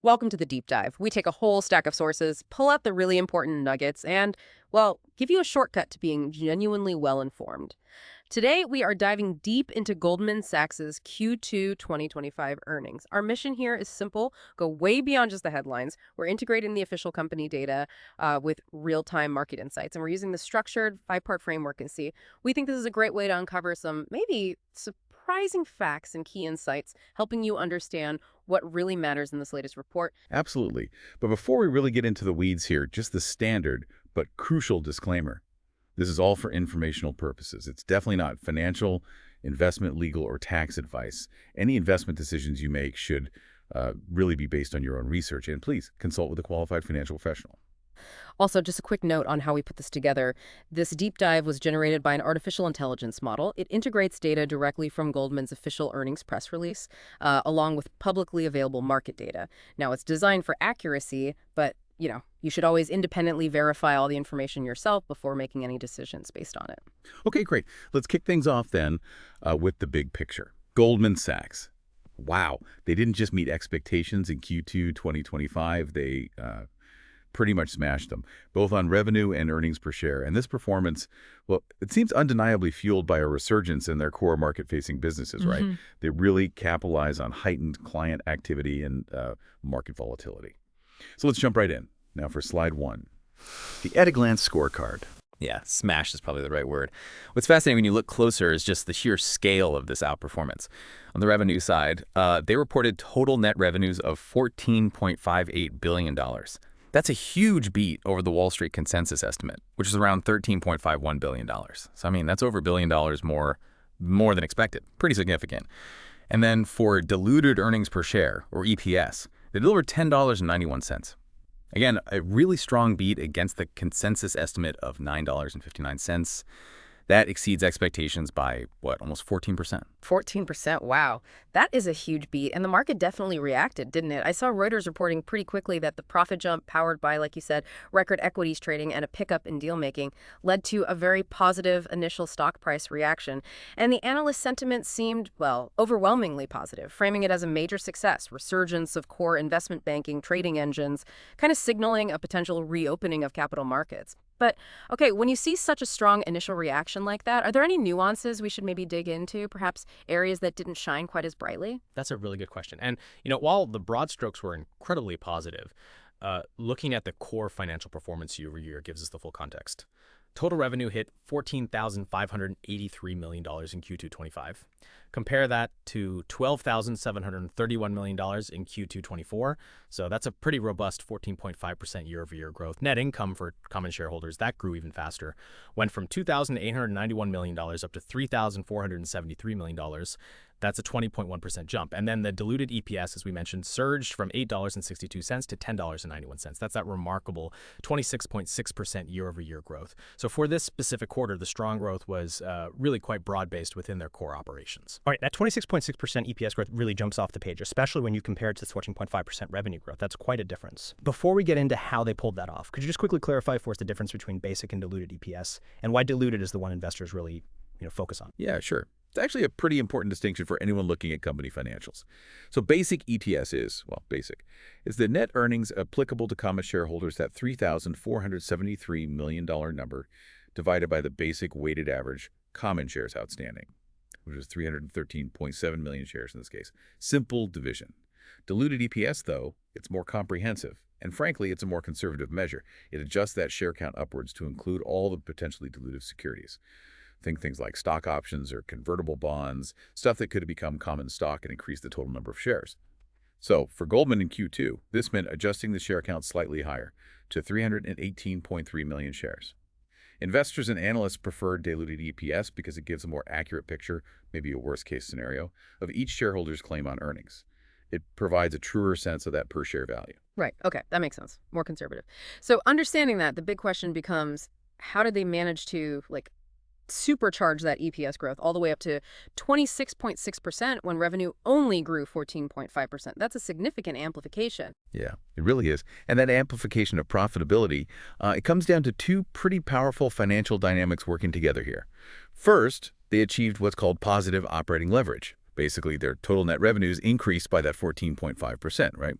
Welcome to the deep dive. We take a whole stack of sources, pull out the really important nuggets, and, well, give you a shortcut to being genuinely well informed. Today, we are diving deep into Goldman Sachs's Q2 2025 earnings. Our mission here is simple, go way beyond just the headlines. We're integrating the official company data with real-time market insights, and we're using the structured five-part framework and see. We think this is a great way to uncover some maybe surprising facts and key insights, helping you understand what really matters in this latest report. Absolutely. But before we really get into the weeds here, just the standard but crucial disclaimer. This is all for informational purposes. It's definitely not financial, investment, legal, or tax advice. Any investment decisions you make should really be based on your own research. And please consult with a qualified financial professional. Also, just a quick note on how we put this together. This deep dive was generated by an artificial intelligence model. It integrates data directly from Goldman's official earnings press release, along with publicly available market data. Now, it's designed for accuracy, but, you should always independently verify all the information yourself before making any decisions based on it. Okay, great. Let's kick things off then with the big picture. Goldman Sachs. Wow. They didn't just meet expectations in Q2 2025. They pretty much smashed them, both on revenue and earnings per share. And this performance, well, it seems undeniably fueled by a resurgence in their core market-facing businesses, right? They really capitalize on heightened client activity and market volatility. So let's jump right in. Now for slide one, the at-a-glance scorecard. Yeah, smash is probably the right word. What's fascinating when you look closer is just the sheer scale of this outperformance. On the revenue side, they reported total net revenues of $14.58 billion. That's a huge beat over the Wall Street consensus estimate, which is around $13.51 billion. So, I mean, that's over $1 billion more than expected. Pretty significant. And then for diluted earnings per share, or EPS, they delivered $10.91. Again, a really strong beat against the consensus estimate of $9.59. That exceeds expectations by, almost 14%. 14%, wow. That is a huge beat, and the market definitely reacted, didn't it? I saw Reuters reporting pretty quickly that the profit jump powered by, like you said, record equities trading and a pickup in deal-making led to a very positive initial stock price reaction. And the analyst sentiment seemed, overwhelmingly positive, framing it as a major success, resurgence of core investment banking, trading engines, kind of signaling a potential reopening of capital markets. But, okay, when you see such a strong initial reaction like that, are there any nuances we should maybe dig into, perhaps areas that didn't shine quite as brightly? That's a really good question. And, while the broad strokes were incredibly positive, looking at the core financial performance year over year gives us the full context. Total revenue hit $14,583 million in Q2 25. Compare that to $12,731 million in Q2 24. So that's a pretty robust 14.5% year-over-year growth. Net income for common shareholders, that grew even faster. Went from $2,891 million up to $3,473 million. That's a 20.1% jump. And then the diluted EPS, as we mentioned, surged from $8.62 to $10.91. That's that remarkable 26.6% year-over-year growth. So for this specific quarter, the strong growth was really quite broad-based within their core operations. All right, that 26.6% EPS growth really jumps off the page, especially when you compare it to the 14.5% revenue growth. That's quite a difference. Before we get into how they pulled that off, could you just quickly clarify for us the difference between basic and diluted EPS, and why diluted is the one investors really focus on? Yeah, sure. It's actually a pretty important distinction for anyone looking at company financials. So basic EPS is the net earnings applicable to common shareholders, that $3,473 million number, divided by the basic weighted average common shares outstanding, which is 313.7 million shares in this case. Simple division. Diluted EPS, though, it's more comprehensive. And frankly, it's a more conservative measure. It adjusts that share count upwards to include all the potentially dilutive securities. Think things like stock options or convertible bonds, stuff that could have become common stock and increased the total number of shares. So for Goldman in Q2, this meant adjusting the share count slightly higher to 318.3 million shares. Investors and analysts prefer diluted EPS because it gives a more accurate picture, maybe a worst-case scenario, of each shareholder's claim on earnings. It provides a truer sense of that per-share value. Right. Okay, that makes sense. More conservative. So understanding that, the big question becomes, how did they manage to, supercharge that EPS growth all the way up to 26.6% when revenue only grew 14.5%. That's a significant amplification. Yeah, it really is. And that amplification of profitability, it comes down to two pretty powerful financial dynamics working together here. First, they achieved what's called positive operating leverage. Basically, their total net revenues increased by that 14.5%, right?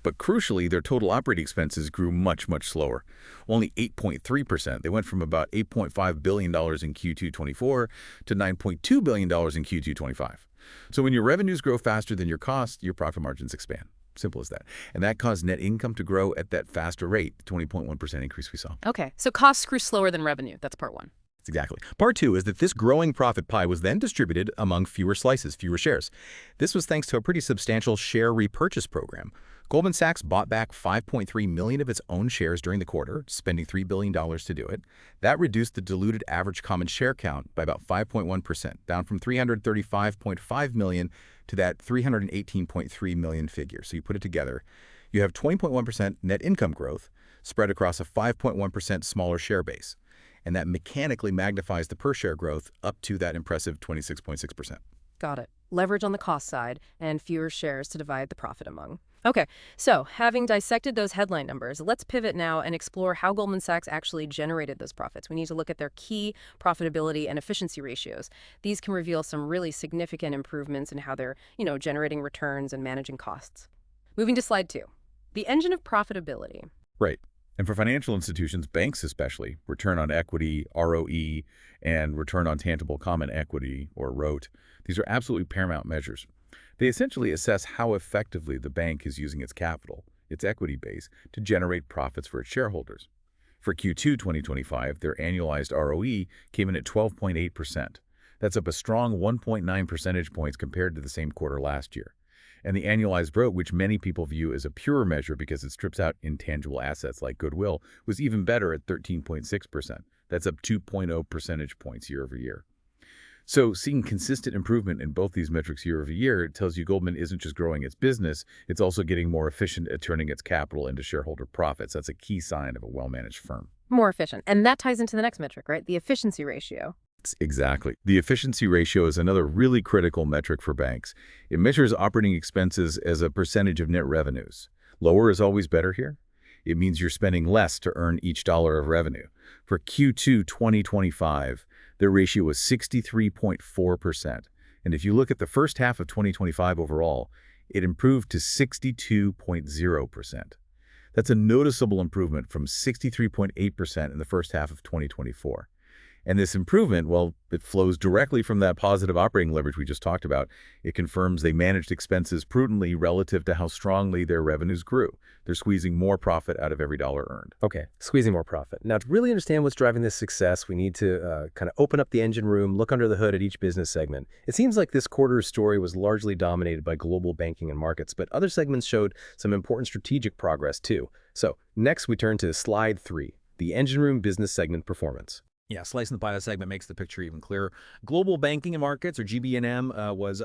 But crucially, their total operating expenses grew much, much slower, only 8.3%. They went from about $8.5 billion in Q2 24 to $9.2 billion in Q2 25. So when your revenues grow faster than your costs, your profit margins expand. Simple as that. And that caused net income to grow at that faster rate, the 20.1% increase we saw. Okay, so costs grew slower than revenue. That's part one. Exactly. Part two is that this growing profit pie was then distributed among fewer slices, fewer shares. This was thanks to a pretty substantial share repurchase program. Goldman Sachs bought back 5.3 million of its own shares during the quarter, spending $3 billion to do it. That reduced the diluted average common share count by about 5.1%, down from 335.5 million to that 318.3 million figure. So you put it together, you have 20.1% net income growth spread across a 5.1% smaller share base. And that mechanically magnifies the per-share growth up to that impressive 26.6%. Got it. Leverage on the cost side and fewer shares to divide the profit among. Okay, so having dissected those headline numbers, let's pivot now and explore how Goldman Sachs actually generated those profits. We need to look at their key profitability and efficiency ratios. These can reveal some really significant improvements in how they're, generating returns and managing costs. Moving to slide 2, the engine of profitability. Right. And for financial institutions, banks especially, return on equity, ROE, and return on tangible common equity, or ROTE, these are absolutely paramount measures. They essentially assess how effectively the bank is using its capital, its equity base, to generate profits for its shareholders. For Q2 2025, their annualized ROE came in at 12.8%. That's up a strong 1.9 percentage points compared to the same quarter last year. And the annualized ROTE, which many people view as a pure measure because it strips out intangible assets like goodwill, was even better at 13.6%. That's up 2.0 percentage points year over year. So seeing consistent improvement in both these metrics year over year, it tells you Goldman isn't just growing its business, it's also getting more efficient at turning its capital into shareholder profits. That's a key sign of a well-managed firm. More efficient. And that ties into the next metric, right? The efficiency ratio. Exactly. The efficiency ratio is another really critical metric for banks. It measures operating expenses as a percentage of net revenues. Lower is always better here. It means you're spending less to earn each dollar of revenue. For Q2 2025, the ratio was 63.4%. And if you look at the first half of 2025 overall, it improved to 62.0%. That's a noticeable improvement from 63.8% in the first half of 2024. And this improvement, well, it flows directly from that positive operating leverage we just talked about. It confirms they managed expenses prudently relative to how strongly their revenues grew. They're squeezing more profit out of every dollar earned. Okay, squeezing more profit. Now, to really understand what's driving this success, we need to kind of open up the engine room, look under the hood at each business segment. It seems like this quarter's story was largely dominated by global banking and markets, but other segments showed some important strategic progress too. So next we turn to slide 3, the engine room business segment performance. Yeah, slicing the pie segment makes the picture even clearer. Global Banking and Markets, or GBM, was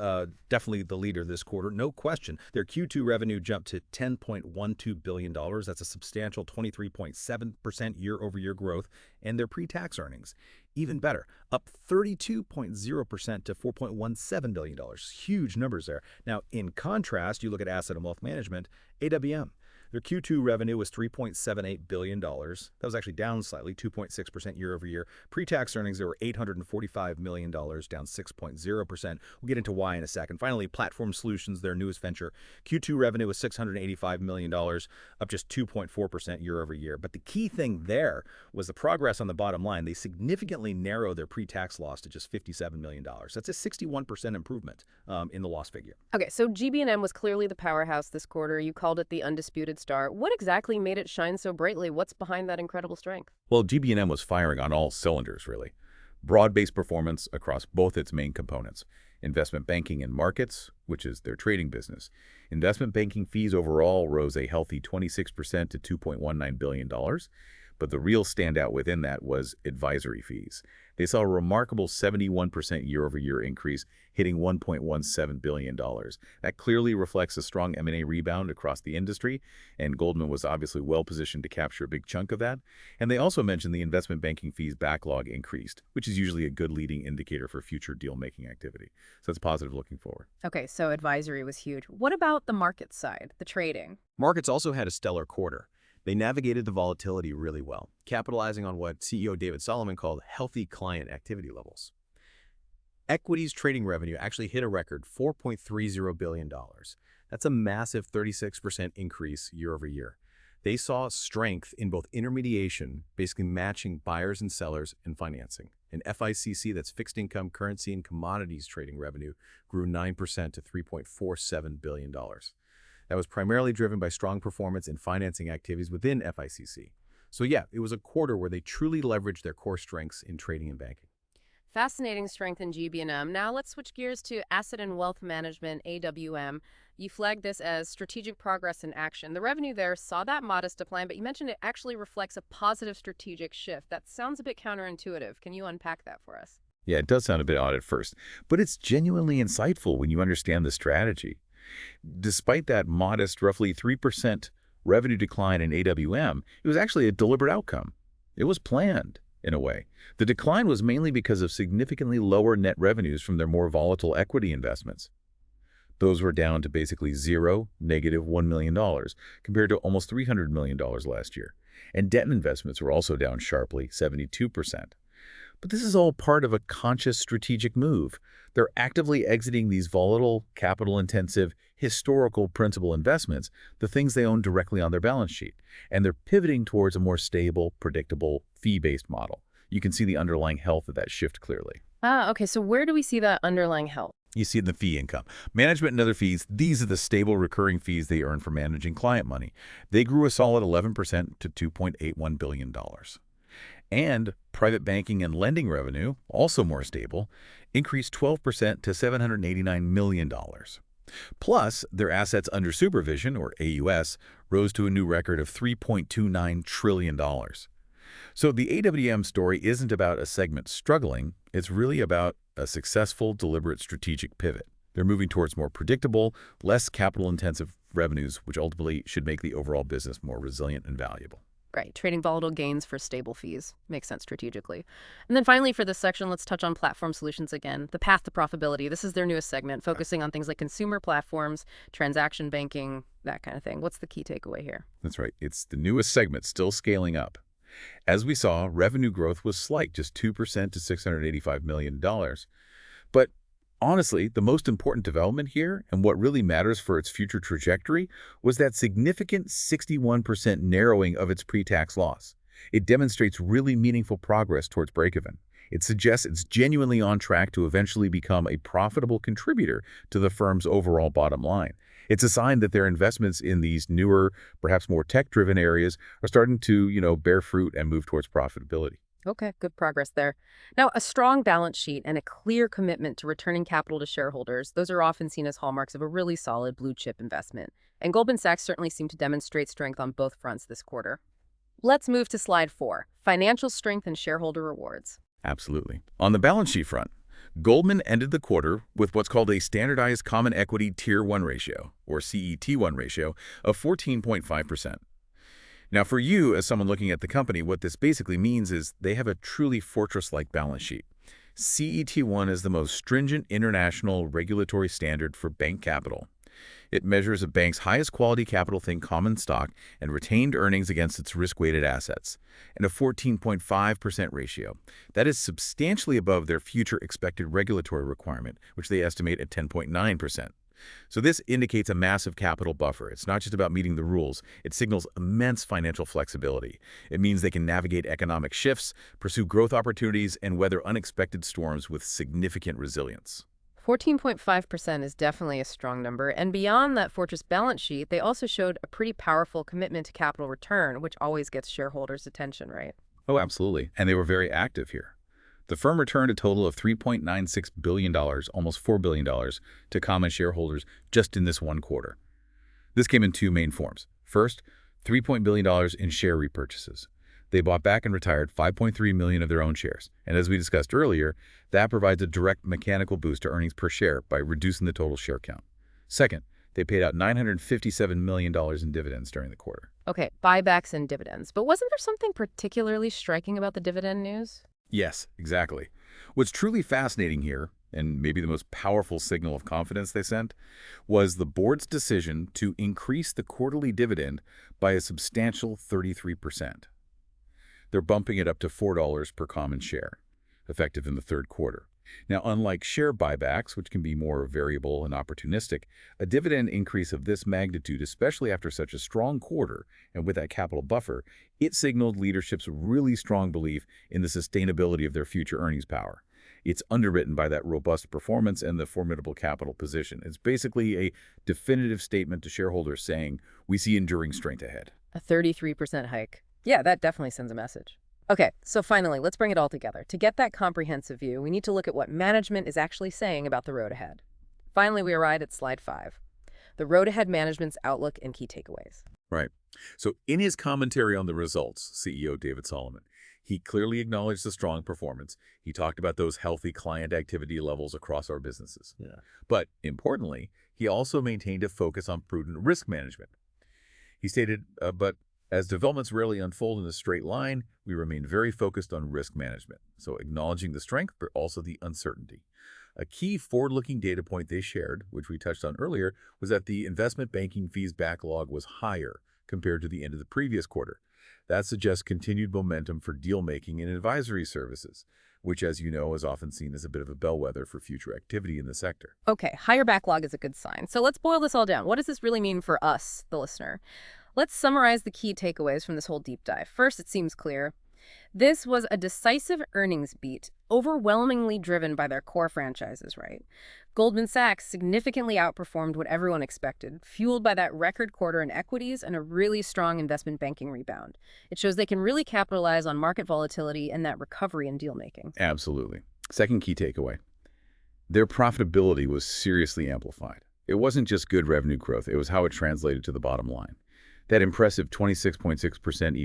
definitely the leader this quarter, no question. Their Q2 revenue jumped to $10.12 billion. That's a substantial 23.7% year-over-year growth. And their pre-tax earnings, even better, up 32.0% to $4.17 billion. Huge numbers there. Now, in contrast, you look at Asset and Wealth Management, AWM. Their Q2 revenue was $3.78 billion. That was actually down slightly, 2.6% year over year. Pre-tax earnings, they were $845 million, down 6.0%. We'll get into why in a second. Finally, Platform Solutions, their newest venture. Q2 revenue was $685 million, up just 2.4% year over year. But the key thing there was the progress on the bottom line. They significantly narrowed their pre-tax loss to just $57 million. That's a 61% improvement in the loss figure. Okay, so GBM was clearly the powerhouse this quarter. You called it the undisputed star. What exactly made it shine so brightly? What's behind that incredible strength? Well, GBM was firing on all cylinders, really. Broad-based performance across both its main components. Investment banking and markets, which is their trading business. Investment banking fees overall rose a healthy 26% to $2.19 billion. But the real standout within that was advisory fees. They saw a remarkable 71% year-over-year increase, hitting $1.17 billion. That clearly reflects a strong M&A rebound across the industry, and Goldman was obviously well-positioned to capture a big chunk of that. And they also mentioned the investment banking fees backlog increased, which is usually a good leading indicator for future deal-making activity. So it's positive looking forward. Okay, so advisory was huge. What about the market side, the trading? Markets also had a stellar quarter. They navigated the volatility really well, capitalizing on what CEO David Solomon called healthy client activity levels. Equities trading revenue actually hit a record $4.30 billion. That's a massive 36% increase year over year. They saw strength in both intermediation, basically matching buyers and sellers, and financing. And FICC, that's fixed income, currency, and commodities trading revenue, grew 9% to $3.47 billion. That was primarily driven by strong performance in financing activities within FICC. So yeah, it was a quarter where they truly leveraged their core strengths in trading and banking. Fascinating strength in GB&M. Now let's switch gears to Asset and Wealth Management, AWM. You flagged this as strategic progress in action. The revenue there saw that modest decline, but you mentioned it actually reflects a positive strategic shift. That sounds a bit counterintuitive. Can you unpack that for us? Yeah, it does sound a bit odd at first, but it's genuinely insightful when you understand the strategy. Despite that modest, roughly 3% revenue decline in AWM, it was actually a deliberate outcome. It was planned, in a way. The decline was mainly because of significantly lower net revenues from their more volatile equity investments. Those were down to basically zero, negative $1 million, compared to almost $300 million last year. And debt investments were also down sharply, 72%. But this is all part of a conscious strategic move. They're actively exiting these volatile, capital-intensive, historical principal investments, the things they own directly on their balance sheet. And they're pivoting towards a more stable, predictable, fee-based model. You can see the underlying health of that shift clearly. Okay, so where do we see that underlying health? You see it in the fee income. Management and other fees, these are the stable recurring fees they earn for managing client money. They grew a solid 11% to $2.81 billion. And private banking and lending revenue, also more stable, increased 12% to $789 million. Plus, their assets under supervision, or AUS, rose to a new record of $3.29 trillion. So the AWM story isn't about a segment struggling. It's really about a successful, deliberate strategic pivot. They're moving towards more predictable, less capital-intensive revenues, which ultimately should make the overall business more resilient and valuable. Right, trading volatile gains for stable fees. Makes sense strategically. And then finally for this section, let's touch on platform solutions again. The path to profitability. This is their newest segment, focusing on things like consumer platforms, transaction banking, that kind of thing. What's the key takeaway here? That's right. It's the newest segment, still scaling up. As we saw, revenue growth was slight, just 2% to $685 million. But honestly, the most important development here, and what really matters for its future trajectory, was that significant 61% narrowing of its pre-tax loss. It demonstrates really meaningful progress towards break-even. It suggests it's genuinely on track to eventually become a profitable contributor to the firm's overall bottom line. It's a sign that their investments in these newer, perhaps more tech-driven areas are starting to, bear fruit and move towards profitability. Okay, good progress there. Now, a strong balance sheet and a clear commitment to returning capital to shareholders, those are often seen as hallmarks of a really solid blue-chip investment. And Goldman Sachs certainly seemed to demonstrate strength on both fronts this quarter. Let's move to slide 4, financial strength and shareholder rewards. Absolutely. On the balance sheet front, Goldman ended the quarter with what's called a standardized common equity Tier 1 ratio, or CET1 ratio, of 14.5%. Now, for you, as someone looking at the company, what this basically means is they have a truly fortress-like balance sheet. CET1 is the most stringent international regulatory standard for bank capital. It measures a bank's highest quality capital thing, common stock, and retained earnings against its risk-weighted assets, and a 14.5% ratio. That is substantially above their future expected regulatory requirement, which they estimate at 10.9%. So this indicates a massive capital buffer. It's not just about meeting the rules. It signals immense financial flexibility. It means they can navigate economic shifts, pursue growth opportunities, and weather unexpected storms with significant resilience. 14.5% is definitely a strong number, and beyond that fortress balance sheet, they also showed a pretty powerful commitment to capital return, which always gets shareholders' attention, right? Oh, absolutely. And they were very active here. The firm returned a total of $3.96 billion, almost $4 billion, to common shareholders just in this one quarter. This came in two main forms. First, $3 billion in share repurchases. They bought back and retired 5.3 million of their own shares. And as we discussed earlier, that provides a direct mechanical boost to earnings per share by reducing the total share count. Second, they paid out $957 million in dividends during the quarter. Okay, buybacks and dividends. But wasn't there something particularly striking about the dividend news? Yes, exactly. What's truly fascinating here, and maybe the most powerful signal of confidence they sent, was the board's decision to increase the quarterly dividend by a substantial 33%. They're bumping it up to $4 per common share, effective in the third quarter. Now, unlike share buybacks, which can be more variable and opportunistic, a dividend increase of this magnitude, especially after such a strong quarter and with that capital buffer, it signaled leadership's really strong belief in the sustainability of their future earnings power. It's underwritten by that robust performance and the formidable capital position. It's basically a definitive statement to shareholders saying, we see enduring strength ahead. A 33% hike. Yeah, that definitely sends a message. Okay, so finally, let's bring it all together. To get that comprehensive view, we need to look at what management is actually saying about the road ahead. Finally, we arrive at slide 5. The road ahead management's outlook and key takeaways. Right. So in his commentary on the results, CEO David Solomon, he clearly acknowledged the strong performance. He talked about those healthy client activity levels across our businesses. Yeah. But importantly, he also maintained a focus on prudent risk management. He stated, but as developments rarely unfold in a straight line, we remain very focused on risk management. So acknowledging the strength, but also the uncertainty. A key forward-looking data point they shared, which we touched on earlier, was that the investment banking fees backlog was higher compared to the end of the previous quarter. That suggests continued momentum for deal-making and advisory services, which, as you know, is often seen as a bit of a bellwether for future activity in the sector. Okay, higher backlog is a good sign. So let's boil this all down. What does this really mean for us, the listener? Let's summarize the key takeaways from this whole deep dive. First, it seems clear. This was a decisive earnings beat, overwhelmingly driven by their core franchises, right? Goldman Sachs significantly outperformed what everyone expected, fueled by that record quarter in equities and a really strong investment banking rebound. It shows they can really capitalize on market volatility and that recovery in deal-making. Absolutely. Second key takeaway. Their profitability was seriously amplified. It wasn't just good revenue growth, it was how it translated to the bottom line. That impressive 26.6%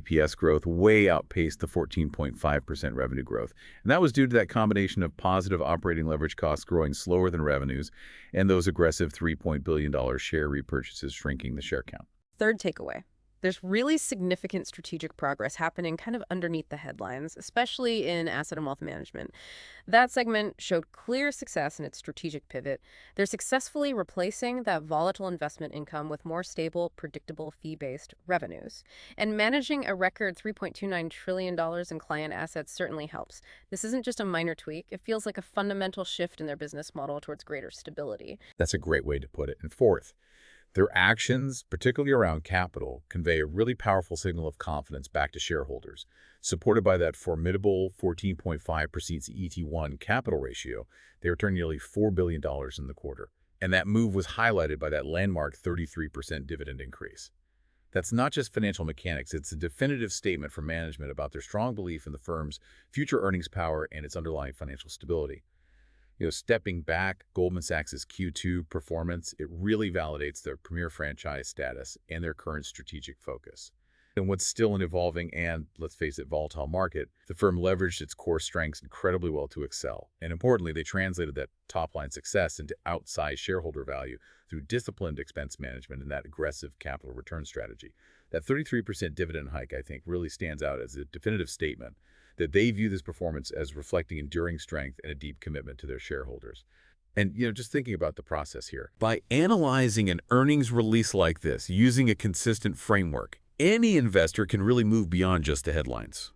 EPS growth way outpaced the 14.5% revenue growth. And that was due to that combination of positive operating leverage costs growing slower than revenues and those aggressive $3 billion share repurchases shrinking the share count. Third takeaway. There's really significant strategic progress happening kind of underneath the headlines, especially in asset and wealth management. That segment showed clear success in its strategic pivot. They're successfully replacing that volatile investment income with more stable, predictable fee-based revenues. And managing a record $3.29 trillion in client assets certainly helps. This isn't just a minor tweak. It feels like a fundamental shift in their business model towards greater stability. That's a great way to put it. And fourth, their actions, particularly around capital, convey a really powerful signal of confidence back to shareholders. Supported by that formidable 14.5% CET1 capital ratio, they returned nearly $4 billion in the quarter. And that move was highlighted by that landmark 33% dividend increase. That's not just financial mechanics, it's a definitive statement from management about their strong belief in the firm's future earnings power and its underlying financial stability. Stepping back, Goldman Sachs' Q2 performance, it really validates their premier franchise status and their current strategic focus. In what's still an evolving and, let's face it, volatile market, the firm leveraged its core strengths incredibly well to excel. And importantly, they translated that top-line success into outsized shareholder value through disciplined expense management and that aggressive capital return strategy. That 33% dividend hike, I think, really stands out as a definitive statement that they view this performance as reflecting enduring strength and a deep commitment to their shareholders. And, just thinking about the process here. By analyzing an earnings release like this, using a consistent framework, any investor can really move beyond just the headlines.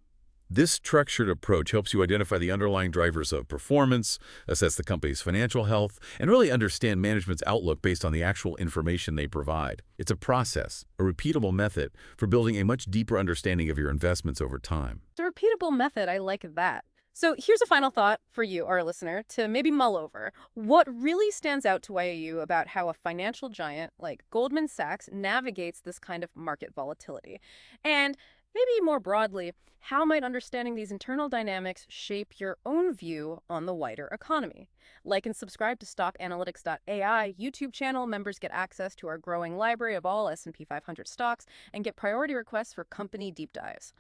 This structured approach helps you identify the underlying drivers of performance, assess the company's financial health, and really understand management's outlook based on the actual information they provide. It's a process, a repeatable method for building a much deeper understanding of your investments over time. It's a repeatable method. I like that. So here's a final thought for you, our listener, to maybe mull over. What really stands out to you about how a financial giant like Goldman Sachs navigates this kind of market volatility? And maybe more broadly, how might understanding these internal dynamics shape your own view on the wider economy? Like and subscribe to StockAnalytics.ai YouTube channel. Members get access to our growing library of all S&P 500 stocks and get priority requests for company deep dives.